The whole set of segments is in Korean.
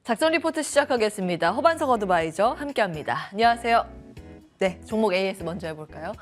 작전 리포트 시작하겠습니다. 허반석 어드바이저 함께합니다. 안녕하세요. 네, 종목 AS 먼저 해볼까요?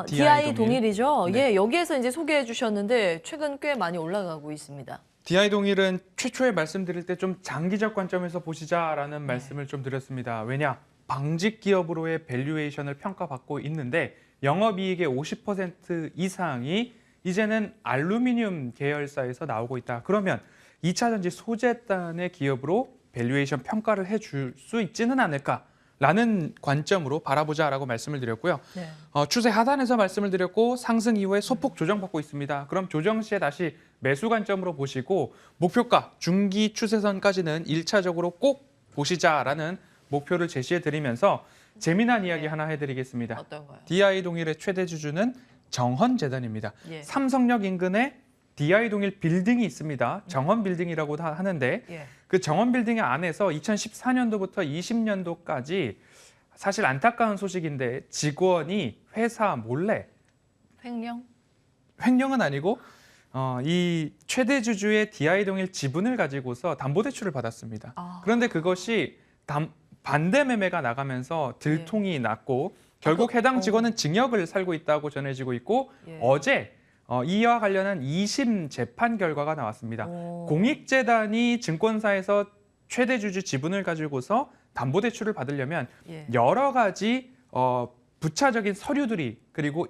DI 동일이죠. 네. 예, 여기에서 이제 소개해 주셨는데 최근 꽤 많이 올라가고 있습니다. DI 동일은 최초에 말씀드릴 때 좀 장기적 관점에서 보시자라는 말씀을 좀 드렸습니다. 왜냐? 방직 기업으로의 밸류에이션을 평가받고 있는데 영업이익의 50% 이상이 이제는 알루미늄 계열사에서 나오고 있다. 그러면 2차 전지 소재단의 기업으로 밸류에이션 평가를 해줄 수 있지는 않을까라는 관점으로 바라보자라고 말씀을 드렸고요. 네. 추세 하단에서 말씀을 드렸고 상승 이후에 소폭 조정받고 있습니다. 그럼 조정 시에 다시 매수 관점으로 보시고 목표가 중기 추세선까지는 1차적으로 꼭 보시자라는 목표를 제시해 드리면서 재미난 이야기 하나 해드리겠습니다. 어떤가요? DI 동일의 최대 주주는 정헌재단입니다. 예. 삼성역 인근에 DI 동일 빌딩이 있습니다. 정헌 빌딩이라고 하는데 예. 그 정헌 빌딩 안에서 2014년도부터 20년도까지 사실 안타까운 소식인데 직원이 회사 몰래 횡령은 아니고 이 최대 주주의 DI 동일 지분을 가지고서 담보대출을 받았습니다. 그런데 그것이 반대 매매가 나가면서 들통이 났고 결국 해당 직원은 징역을 살고 있다고 전해지고 있고 예. 어제 이와 관련한 2심 재판 결과가 나왔습니다. 오. 공익재단이 증권사에서 최대 주주 지분을 가지고서 담보대출을 받으려면 예. 여러 가지 부차적인 서류들이 그리고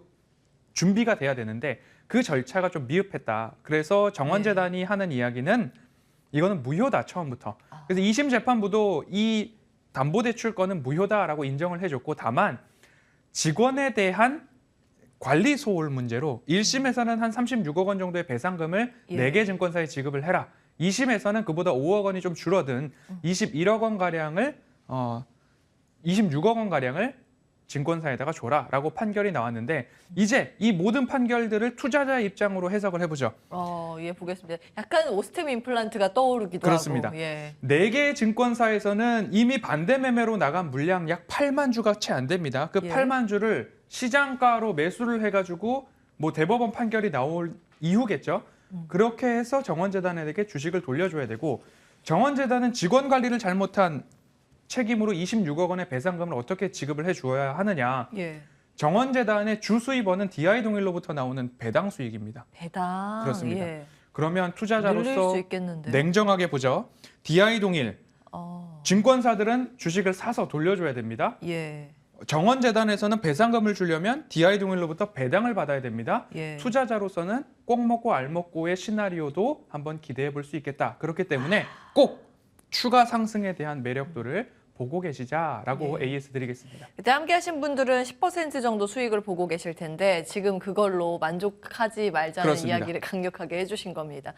준비가 돼야 되는데 그 절차가 좀 미흡했다. 그래서 정헌재단이 하는 이야기는 이거는 무효다 처음부터. 그래서 2심 재판부도 이 담보대출 건은 무효다라고 인정을 해줬고 다만 직원에 대한 관리 소홀 문제로 1심에서는 한 36억 원 정도의 배상금을 예. 4개 증권사에 지급을 해라. 2심에서는 그보다 5억 원이 좀 줄어든 21억 원 가량을 26억 원 가량을 증권사에다가 줘라라고 판결이 나왔는데 이제 이 모든 판결들을 투자자의 입장으로 해석을 해보죠. 예, 보겠습니다. 약간 오스템 임플란트가 떠오르기도 그렇습니다. 하고. 예. 4개의 증권사에서는 이미 반대 매매로 나간 물량 약 8만 주가 채 안 됩니다. 그 예. 8만 주를 시장가로 매수를 해가지고 뭐 대법원 판결이 나올 이후겠죠. 그렇게 해서 정헌재단에게 주식을 돌려줘야 되고 정헌재단은 직원 관리를 잘못한 책임으로 26억 원의 배상금을 어떻게 지급을 해주어야 하느냐. 예. 정헌재단의 주 수입원은 DI 동일로부터 나오는 배당 수익입니다. 배당. 그렇습니다. 예. 그러면 늘릴 투자자로서 수 있겠는데. 냉정하게 보죠. DI 동일 어. 증권사들은 주식을 사서 돌려줘야 됩니다. 예. 정헌재단에서는 배상금을 주려면 DI 동일로부터 배당을 받아야 됩니다. 예. 투자자로서는 꼭 먹고 알 먹고의 시나리오도 한번 기대해 볼 수 있겠다. 그렇기 때문에 꼭 추가 상승에 대한 매력도를 보고 계시자라고 예. AS 드리겠습니다. 그때 함께 하신 분들은 10% 정도 수익을 보고 계실 텐데 지금 그걸로 만족하지 말자는 그렇습니다. 이야기를 강력하게 해주신 겁니다.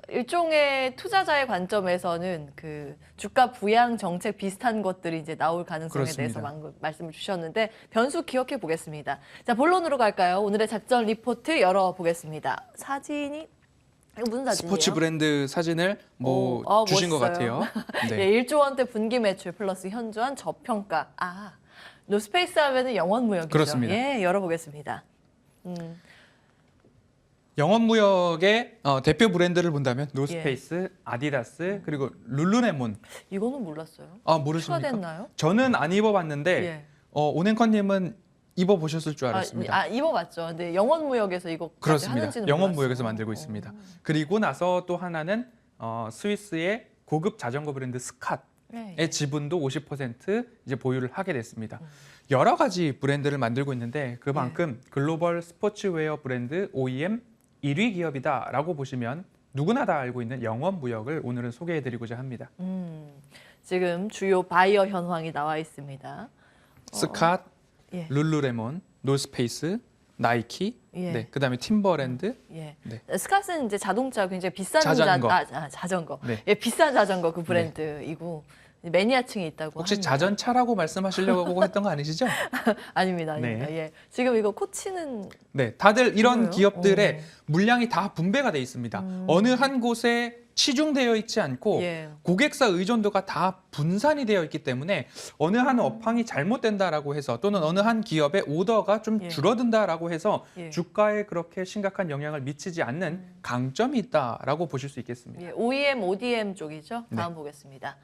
일종의 투자자의 관점에서는 그 주가 부양 정책 비슷한 것들이 이제 나올 가능성에 그렇습니다. 대해서 말씀을 주셨는데 변수 기억해 보겠습니다. 자, 본론으로 갈까요? 오늘의 작전 리포트 열어보겠습니다. 사진이 이거 무슨 사진이에요? 스포츠 브랜드 사진을 주신 것 멋있어요. 같아요. 네. 예, 1조 원대 분기 매출 플러스 현저한 저평가. 노스페이스 하면은 영원무역이죠. 그렇습니다. 예, 열어보겠습니다. 영업무역의 대표 브랜드를 본다면 노스페이스, 아디다스 그리고 룰루레몬. 이거는 몰랐어요. 모르십니까? 추가됐나요? 저는 안 입어봤는데 예. 오냉커님은 입어보셨을 줄 알았습니다. 입어봤죠. 근데 영원무역에서 이거까지 그렇습니다. 하는지는 영업무역에서 몰랐어요. 만들고 있습니다. 그리고 나서 또 하나는 스위스의 고급 자전거 브랜드 스캇의 네. 지분도 50% 이제 보유를 하게 됐습니다. 여러 가지 브랜드를 만들고 있는데 그만큼 글로벌 스포츠웨어 브랜드 OEM 1위 기업이다라고 보시면 누구나 다 알고 있는 영업무역을 오늘은 소개해드리고자 합니다. 지금 주요 바이어 현황이 나와 있습니다. 스캇, 예. 룰루레몬, 노스페이스, 나이키, 예. 네, 그다음에 팀버랜드, 예. 네. 스캇은 이제 자동차 굉장히 비싼 자전거. 자전거. 네. 예, 비싼 자전거 그 브랜드이고 매니아층이 있다고 혹시 합니다. 자전차라고 말씀하시려고 했던 거 아니시죠? 아닙니다, 아닙니다. 네. 예. 지금 이거 코치는 네, 다들 이런 뭐예요? 기업들의 물량이 다 분배가 돼 있습니다. 어느 한 곳에 치중되어 있지 않고 예. 고객사 의존도가 다 분산이 되어 있기 때문에 어느 한 업황이 잘못된다라고 해서 또는 어느 한 기업의 오더가 좀 예. 줄어든다라고 해서 예. 주가에 그렇게 심각한 영향을 미치지 않는 강점이 있다라고 보실 수 있겠습니다. 예, OEM, ODM 쪽이죠. 다음 네. 보겠습니다.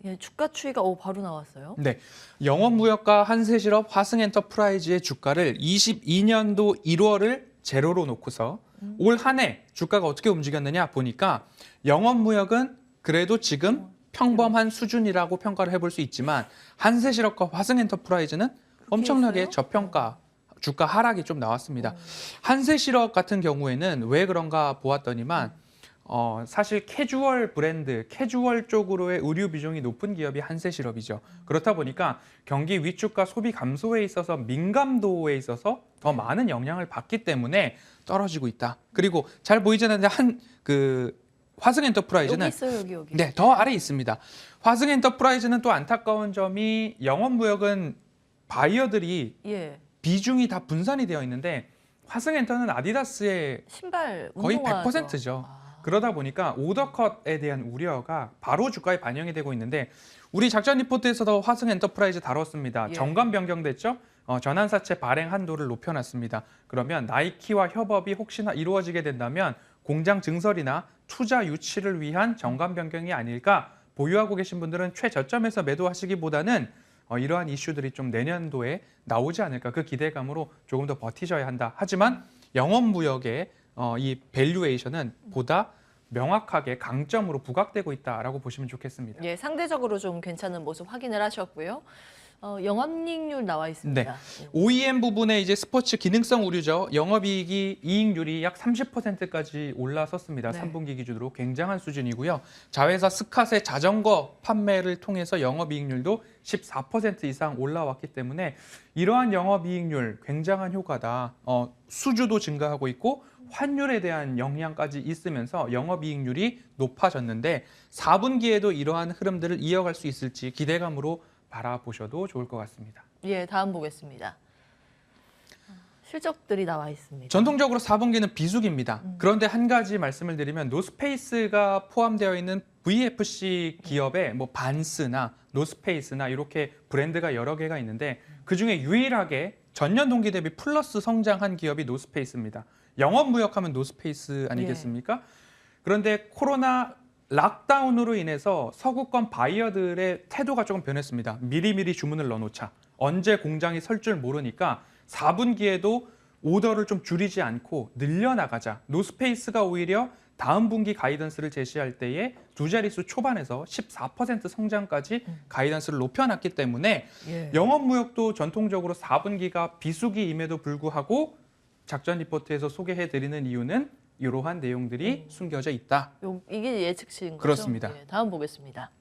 예, 주가 추이가 바로 나왔어요. 네, 영업무역과 한세실업, 화승엔터프라이즈의 주가를 22년도 1월을 제로로 놓고서 올 한 해 주가가 어떻게 움직였느냐 보니까 영업무역은 그래도 지금 평범한 수준이라고 평가를 해볼 수 있지만 한세실업과 화승엔터프라이즈는 엄청나게 했어요? 저평가 주가 하락이 좀 나왔습니다. 한세실업 같은 경우에는 왜 그런가 보았더니만 사실 캐주얼 브랜드, 캐주얼 쪽으로의 의류 비중이 높은 기업이 한세실업이죠. 그렇다 보니까 경기 위축과 소비 감소에 있어서 민감도에 있어서 더 많은 영향을 받기 때문에 떨어지고 있다. 그리고 잘 보이지 않는데 화승엔터프라이즈는 여기 있어요, 여기. 네, 더 아래 있습니다. 화승엔터프라이즈는 또 안타까운 점이 영업무역은 바이어들이 예. 비중이 다 분산이 되어 있는데 화승엔터는 아디다스의 신발 거의 운동화죠. 100%죠. 그러다 보니까 오더컷에 대한 우려가 바로 주가에 반영이 되고 있는데 우리 작전 리포트에서도 화승엔터프라이즈 다뤘습니다. 예. 정관 변경됐죠? 전환사채 발행 한도를 높여놨습니다. 그러면 나이키와 협업이 혹시나 이루어지게 된다면 공장 증설이나 투자 유치를 위한 정관 변경이 아닐까 보유하고 계신 분들은 최저점에서 매도하시기보다는 이러한 이슈들이 좀 내년도에 나오지 않을까 그 기대감으로 조금 더 버티셔야 한다. 하지만 영업무역의 이 밸류에이션은 보다 명확하게 강점으로 부각되고 있다라고 보시면 좋겠습니다. 예, 상대적으로 좀 괜찮은 모습 확인을 하셨고요. 영업이익률 나와 있습니다. 네. OEM 부분에 이제 스포츠 기능성 의류죠. 영업이익이 이익률이 약 30%까지 올라섰습니다. 네. 3분기 기준으로 굉장한 수준이고요. 자회사 스캇의 자전거 판매를 통해서 영업이익률도 14% 이상 올라왔기 때문에 이러한 영업이익률 굉장한 효과다. 수주도 증가하고 있고 환율에 대한 영향까지 있으면서 영업이익률이 높아졌는데 4분기에도 이러한 흐름들을 이어갈 수 있을지 기대감으로 바라보셔도 좋을 것 같습니다. 예, 다음 보겠습니다. 실적들이 나와 있습니다. 전통적으로 4분기는 비수기입니다. 그런데 한 가지 말씀을 드리면 노스페이스가 포함되어 있는 VFC 기업에 뭐 반스나 노스페이스나 이렇게 브랜드가 여러 개가 있는데 그중에 유일하게 전년 동기 대비 플러스 성장한 기업이 노스페이스입니다. 영업무역하면 노스페이스 아니겠습니까? 그런데 코로나 락다운으로 인해서 서구권 바이어들의 태도가 조금 변했습니다. 미리미리 주문을 넣어놓자. 언제 공장이 설 줄 모르니까 4분기에도 오더를 좀 줄이지 않고 늘려나가자. 노스페이스가 오히려 다음 분기 가이던스를 제시할 때에 두 자릿수 초반에서 14% 성장까지 가이던스를 높여놨기 때문에 예. 영업무역도 전통적으로 4분기가 비수기임에도 불구하고 작전 리포트에서 소개해드리는 이유는 이러한 내용들이 숨겨져 있다. 이게 예측치인 거죠? 그렇습니다. 예, 다음 보겠습니다.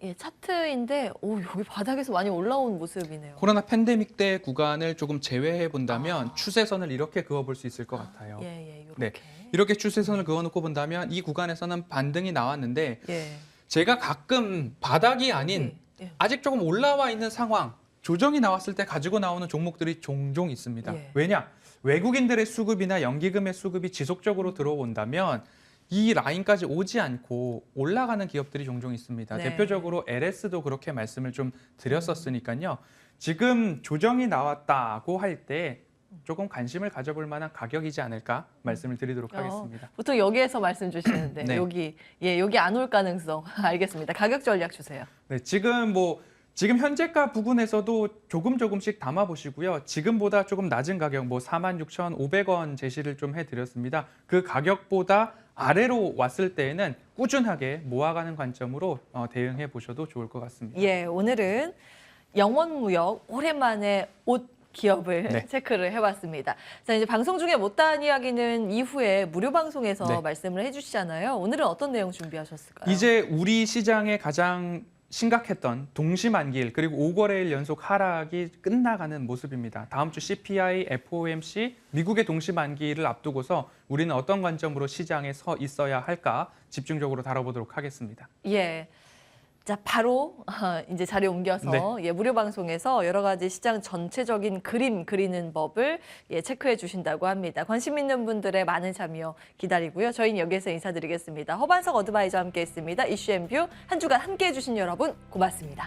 예, 차트인데 여기 바닥에서 많이 올라온 모습이네요. 코로나 팬데믹 때 구간을 조금 제외해 본다면 추세선을 이렇게 그어볼 수 있을 것 같아요. 예, 이렇게. 네, 이렇게 추세선을 그어놓고 본다면 이 구간에서는 반등이 나왔는데 예. 제가 가끔 바닥이 아닌 예. 아직 조금 올라와 있는 상황, 조정이 나왔을 때 가지고 나오는 종목들이 종종 있습니다. 예. 왜냐? 외국인들의 수급이나 연기금의 수급이 지속적으로 들어온다면 이 라인까지 오지 않고 올라가는 기업들이 종종 있습니다. 네. 대표적으로 LS도 그렇게 말씀을 좀 드렸었으니까요. 지금 조정이 나왔다고 할 때 조금 관심을 가져볼 만한 가격이지 않을까 말씀을 드리도록 하겠습니다. 보통 여기에서 말씀 주시는데 네. 여기 안 올 가능성 알겠습니다. 가격 전략 주세요. 네, 지금 현재가 부근에서도 조금씩 담아 보시고요. 지금보다 조금 낮은 가격, 46,500원 제시를 좀 해드렸습니다. 그 가격보다 아래로 왔을 때에는 꾸준하게 모아가는 관점으로 대응해 보셔도 좋을 것 같습니다. 예, 오늘은 영원무역 오랜만에 옷 기업을 네. 체크를 해봤습니다. 자, 이제 방송 중에 못다한 이야기는 이후에 무료 방송에서 네. 말씀을 해주시잖아요. 오늘은 어떤 내용 준비하셨을까요? 이제 우리 시장의 가장 심각했던 동시만기일 그리고 5거래일 연속 하락이 끝나가는 모습입니다. 다음 주 CPI, FOMC, 미국의 동시만기일을 앞두고서 우리는 어떤 관점으로 시장에 서 있어야 할까 집중적으로 다뤄보도록 하겠습니다. 예. 자, 바로 이제 자리 옮겨서 무료 방송에서 여러 가지 시장 전체적인 그림 그리는 법을 체크해 주신다고 합니다. 관심 있는 분들의 많은 참여 기다리고요. 저희는 여기서 인사드리겠습니다. 허반석 어드바이저와 함께했습니다. 이슈 앤 뷰 한 주간 함께해 주신 여러분 고맙습니다.